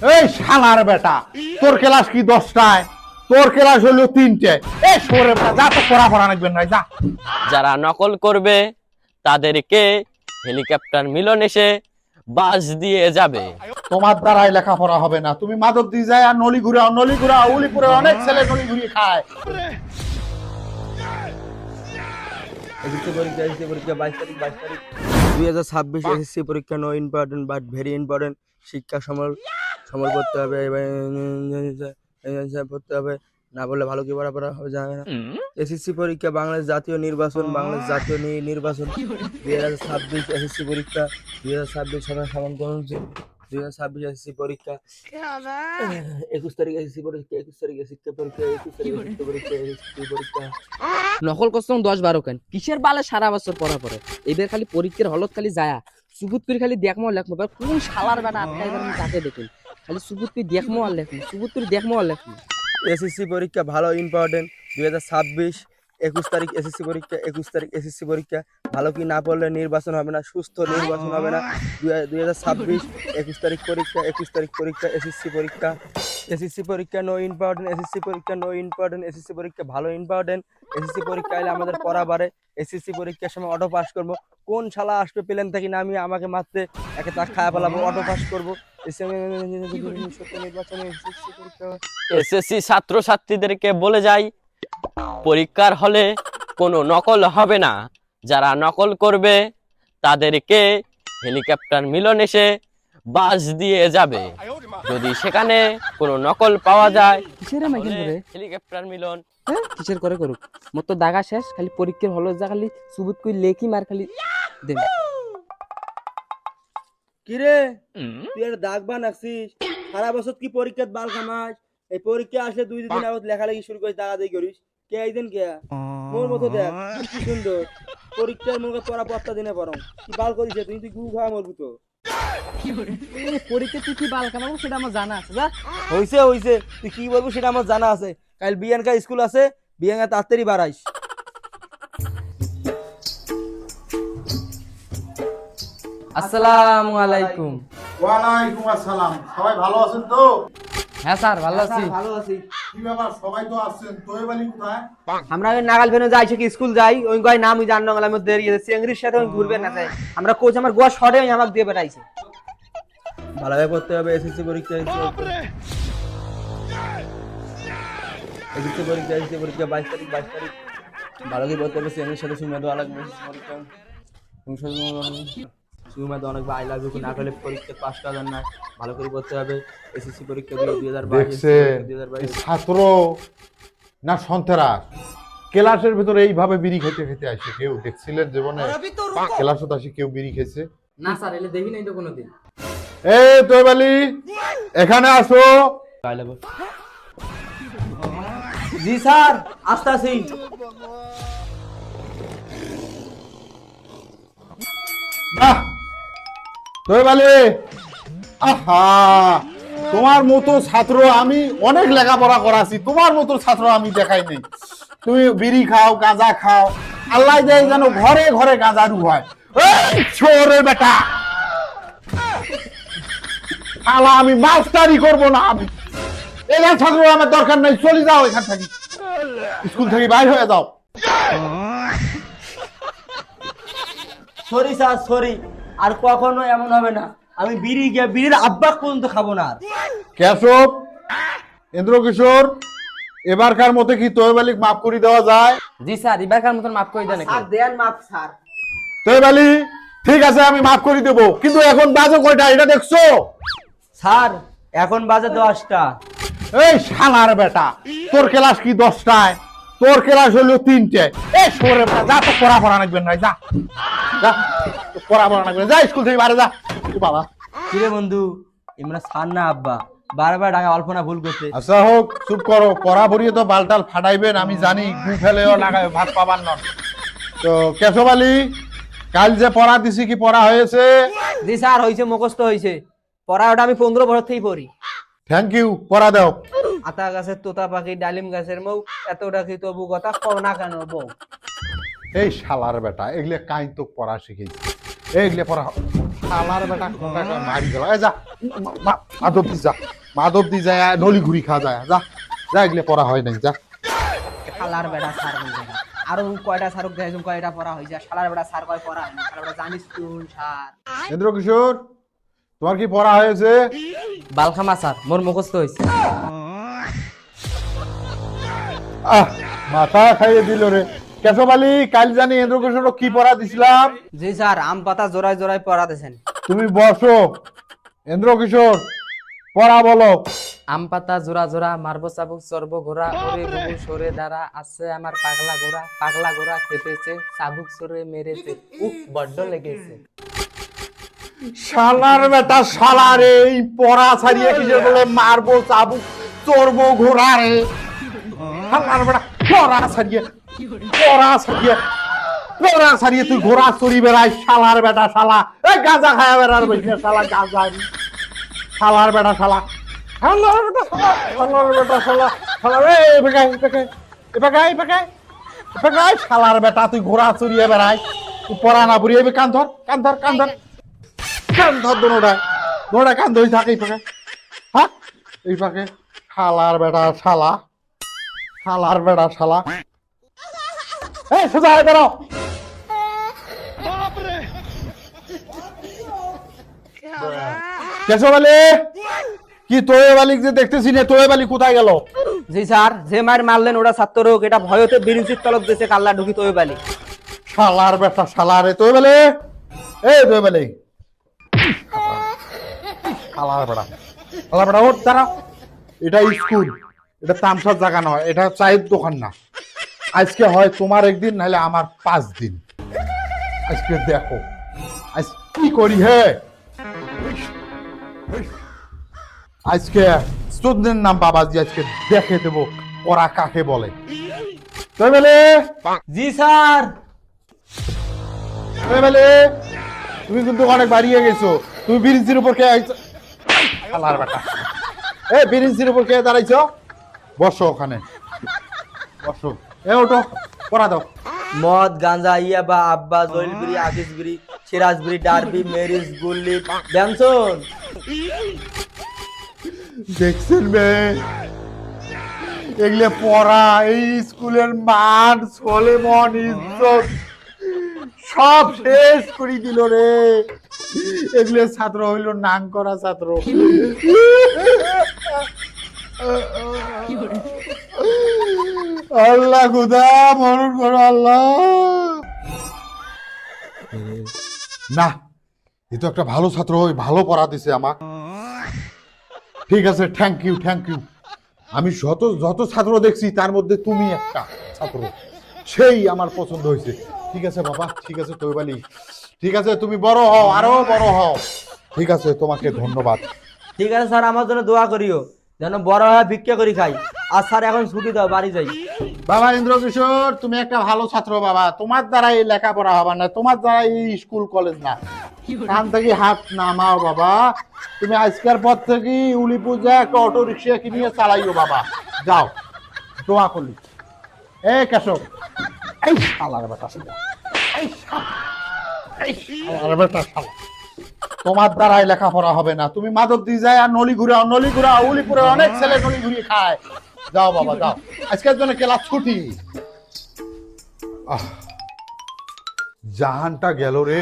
এই শালার বেটা, তোর ক্লাস কি 10টায়? তোর ক্লাস হলো 3টায়। এই সরে বেটা, যা তো পড়া লাগবে না, যা। যারা নকল করবে তাদেরকে হেলিকপ্টার মিলন এসে বাস দিয়ে যাবে। তোমার দ্বারাই লেখাপড়া হবে না, তুমি মাদক দিয়ে যায় আর নলি ঘুরাও উলিপুরে অনেক ছেলে নলি ঘুরিয়ে খায়। এসএসসি পরীক্ষা 22 তারিখ 2026 এসএসসি পরীক্ষা। No important but very important. শিক্ষা সমল করতে হবে, পড়তে হবে, না বললে ভালো কি পড়া হবে জানে না। এসএসসি পরীক্ষা বাংলাদেশ জাতীয় নির্বাচন 2026 এসএসসি পরীক্ষা 2026 সবাই সমান কর্মসূচি 2026 এসএসসি পরীক্ষা 21 তারিখ এসএসসি পরীক্ষা 21 তারিখ শিক্ষা পরীক্ষা 21 তারিখ শিক্ষা পরীক্ষা এসএসসি পরীক্ষা। নকল করতাম 10-12 কেন কিসের বালে সারা বছর পড়া পড়ে এবার খালি পরীক্ষার হলত খালি যায়া সুবুত করে খালি দেখমো লেখমো কোন শালার বেটা আটকাই আমি তাকে দেখুন খালি সুবুত করে দেখমো আর লেখমো সুবুত করে দেখমো আর লেখমো। এসএসসি পরীক্ষা ভালো ইম্পর্টেন্ট 2026 21 তারিখ এসএসসি পরীক্ষা 21 তারিখ এসএসসি পরীক্ষা। ভালো কি না পড়লে নির্বাচন হবে না, সুস্থ নির্বাচন হবে না। 2026 21 তারিখ পরীক্ষা 21 তারিখ পরীক্ষা এসএসসি পরীক্ষা। এসএসসি পরীক্ষা নো ইম্পর্টেন্ট এসএসসি পরীক্ষা নো ইম্পর্টেন্ট এসএসসি পরীক্ষা ভালো ইম্পর্টেন্ট। এসএসসি পরীক্ষা এলে আমাদের পড়া বাড়ে। এসএসসি পরীক্ষার সময় অটো পাস করবো। কোন শালা আসবে প্লেন থেকে নামিয়ে আমাকে মারতে একে তাক খায়া ফেলাবো, অটো পাস করবো। এসএসসি ছাত্রছাত্রীদেরকে বলে যাই পরীক্ষার হলে কোনো নকল হবে না। যারা নকল করবে তাদেরকে হেলিকপ্টার মিলন এসে বাস দিয়ে যাবে। যদি সেখানে কোনো নকল পাওয়া যায় কিসের মাইকেল করে হেলিকপ্টার মিলন কিসের করে করুক মোর তো দাগা শেষ খালি পরীক্ষার হলত যা খালি সুবুত করে লেখি মার খালি দেন। কিরে তুই একটা দাগ বানাচ্ছিস সারা বছর কি পরীক্ষার বাল খামাস? এই পরীক্ষা আসলে 2 দিন আগত লেখালেখি শুরু করিস, দাগাদাগি করিস। কে একদিন কে মোর মতো দেখ কি সুন্দর পরীক্ষার মনে পড়া পড়তা দিনে পড়ং কি বাল করিস তুই? তুই গু খাওয়া মরবি তো। পরীক্ষা তুই কি বাল কামাবো সেটা আমার জানা আছে যা হইছে তুই কি বলবো সেটা আমার জানা আছে। কাল বিয়ানকা স্কুল আছে, বিয়ানকা তাড়াতাড়ি বাড়াইস। আসসালামু আলাইকুম। ওয়ালাইকুম আসসালাম। সবাই ভালো আছেন তো? হ্যাঁ স্যার ভালো আছি। ভালো আছি। কি ব্যাপার, সবাই তো আসছেন, তোয়েব আলী কোথায়? আমরা ওই নাগাল ফেনে যাইছে কি স্কুল যাই ওই গায় নাম ওই জান্ন গলার মধ্যে দেরি আছে চেংড়ির সাথে ওই ঘুরবে না চাই আমরা কোচ আমার গোয়া শটে ওই আমাকে দিয়ে বেড়াইছে। ভালোভাবে পড়তে হবে। এসএসসি পরীক্ষা এসএসসি পরীক্ষা 22 তারিখ ভালো করে পড়তে হবে। চেংড়ির সাথে সুমে দেওয়া লাগবে। পরীক্ষা সুমে দেওয়া লাগবে। আই লাভ ইউ না করলে পরীক্ষা পাস করা যায় না। ভালো করে পড়তে হবে। এসএসসি পরীক্ষা 2022 দেখছেন এই ছাত্র না সন্ত্রাস ক্লাসের ভিতরে এইভাবে বিড়ি খেতে খেতে আসে? কেউ দেখছিলেন জীবনে ক্লাসে আসি কেউ বিড়ি খেয়েছে? না স্যার এলে দেখি নাই তো কোনোদিন। এই তোয়েব আলী এখানে আসো। জি স্যার আসতাছি। বাহ তোয়েব আলী, আহা তোমার মতো ছাত্র আমি অনেক লেখাপড়া করাছি, তোমার মতো ছাত্র আমি দেখাই নাই। তুমি বিড়ি খাও গাঁজা খাও, আল্লাহ দেয় যেন ঘরে ঘরে গাঁজা রু হয়। এই ছোরে বেটা আলা আমি মাস্টারি করব না, আমি এরা ছাত্র আমার দরকার নাই, চলে যাও এখান থেকে, স্কুল থেকে বাইরে হয়ে যাও। সরি স্যার সরি, আর কখনো এমন হবে না। আমি বিড়ির আব্বা পর্যন্ত খাবো না আর। কেশব ইন্দ্রকিশোর এবারকার মতো কি তোয়েব আলীকে মাফ করে দেওয়া যায়? জি স্যার এবারকার মতন মাফ করে দেন। স্যার দেন মাপ স্যার। তোয়েব আলী ঠিক আছে আমি মাফ করে দেবো, কিন্তু এখন বাজে কয়টা এটা দেখছো? স্যার এখন বাজে 10টা। এই শালার বেটা, তোর ক্লাস কি 10টায়? তোর ক্লাস হলো 3টায়। এই সরে বেটা, যা তো পড়া লাগবে না, যা যা পড়া লাগবে না, যা স্কুল থেকে বাইরে যা। ও বাবা কিরে বন্ধু ইমরা স্যার না আব্বা বারবার ডাকা অল্প না ভুল করতে। আচ্ছা হোক, চুপ করো, পড়া ভরিয়ে তো বালটাল ফাটাইবেন আমি জানি, গু ফেলেও লাগাবে ভাত পাবার নন। তো কেশব আলী কাল যে পড়া দিছি কি পড়া হয়েছে? জি স্যার হয়েছে, মুখস্থ হয়েছে। পড়া ওটা আমি 15 বছর থেকেই পড়ি। থ্যাংক ইউ, পড়া দাও। আতা গাছের তোতা পাখি ডালিম গাছের মৌ এতটা কি তবু কথা কও না কেন বউ? এই শালার বেটা এগুলো কাই তো পড়া শিখেছি, এইগুলো পড়া শালার বেটা কোনটা মারি গেল যা মাধব দি যা মাধব দি যায় নলি ঘুরি খা যায় যা যা এগুলো পড়া হয় নাই যা শালার বেটা স্যার বলছে না। আরো কয়টা স্যারক দেখুন কয়টা পড়া হয়ে যায়, শালার বেটা স্যার কয় পড়া হয়নি, শালার বেটা জানিস তুই স্যার। ইন্দ্র কিশোর তোমার কি পড়া হয়েছে? বালখামা স্যার মোর মুখস্থ হয়েছে। মাথা খাইয়ে দিল রে। কেশব আলী, কাল জানি ইন্দ্র কিশোর কি পড়া দিছিলাম? জি স্যার, আম পাতা জোড়ায় জোড়ায় পড়াতেছেন। তুমি বসো। ইন্দ্র কিশোর পড়া বলো। আম পাতা জোড়া জোড়া মারবো চাবুক চর্ব ঘোড়া ওরে বুবু সরে দাঁড়া আছে আমার পাগলা ঘোড়া খেপেছে চাবুক সরে মেরেছে উফ বড্ড লেগেছে। শালার বেটা শালা রে, এই পড়া ছাড়িয়ে কিসের বলে মারবো চাবুক চড়বো ঘোড়া রে। শালার বেটা পড়া ছাড়িয়ে তুই ঘোড়া চড়ি বেড়াই। শালার বেটা শালা, এই গাঁজা খায়া বেড়ার বসে শালা গাঁজা। শালার বেটা শালা, শালার বেটা শালা, শালার বেটা শালা, শালা রে শালার বেটা তুই ঘোড়া চড়িয়ে বেড়াই। তুই পড়া না বুড়িয়ে কান ধর দোনোটা কান ধরে থাকে এই পাকে। হ্যাঁ এই পাকে শালার বেটা শালা, শালার বেটা শালা। এই সোজা হয়ে বেরো। কেশব আলী, কি তোয়েব আলী যে দেখতেছি না, তোয়েব আলী কোথায় গেল? জি স্যার, যে মার মারলেন ওটা ছাত্র হোক, এটা ভয়তে বিরিঞ্চির তলব দিয়েছে কাল্লা ঢুকি তোই বালি। শালার বেটা শালা রে। তোয়েব আলী, এই তোয়েব আলী, শালার বেটা ওঠ দাঁড়া। এটা স্কুল, এটা তামসার জায়গা নয়, এটা চায়ের দোকান না। আজকে হয় তোমার একদিন, নাহলে আমার 5 দিন। আজকে দেখো আজ কি করি। হে আজকে চোদ্দের নাম বাবাজি, আজকে দেখে দেবো ওরা কাকে বলে। জি স্যার। তুমি কিন্তু অনেক বাড়িয়ে গেছো। তুমি বিরিঞ্চির উপর কে আইছো? শালার বেটা, এই বিরিঞ্চির উপর কে দাঁড়াইছো? বসো ওখানে, বসো। এ ওঠো, পড়া দাও। মদ গাঁজা ইয়াবা আব্বা জৈলবিরি আকিসবিরি সিরাজবিরি ডারবি মেরিস গুল্লি ব্যানসন। দেখছেন মেয়ে, এগুলো পড়া, এই স্কুলের মান সলেমন ইজ্জত সব শেষ করে দিল রে। এগুলো ছাত্র হইল নাং করা ছাত্র। আল্লাহ খুদা মরণ করো আল্লাহ। না, এ তো একটা ভালো ছাত্র, ভালো পড়া দিছে আমার। ঠিক আছে, থ্যাংক ইউ। আমি যত ছাত্র দেখছি তার মধ্যে তুমি একটা ছাত্র, সেই আমার পছন্দ হয়েছে। ঠিক আছে বাবা, ঠিক আছে তোয়েব আলী, ঠিক আছে তুমি বড় হও, আরো বড় হও। ঠিক আছে, তোমাকে ধন্যবাদ। ঠিক আছে স্যার, আমার জন্য দোয়া করিও যেন বড় হয়ে ভিক্ষা করি খাই। আর স্যার এখন ছুটি দাও, বাড়ি যাই। বাবা ইন্দ্র কিশোর, তুমি একটা ভালো ছাত্র বাবা। তোমার দ্বারা এই লেখাপড়া হবে না, তোমার দ্বারা এই স্কুল কলেজ না। কান থেকে হাত নামাও বাবা। তুমি আজকের পর থেকে উলিপুর একটা অটো রিক্সা কিনিয়ে চালাইও বাবা। যাও, দোয়া করলি। এ কেশব, এই শালার বেটা শালা, এই শালার বেটা শালা, তোমার দ্বারাই লেখাপড়া হবে না। তুমি মাদক দিয়ে যায় আর নলি ঘুরাও। উলিপুরে অনেক ছেলে নলি ঘুরিয়ে খায়। যাও বাবা যাও, আজকের জন্য ক্লাস ছুটি। জাহানটা গেল রে।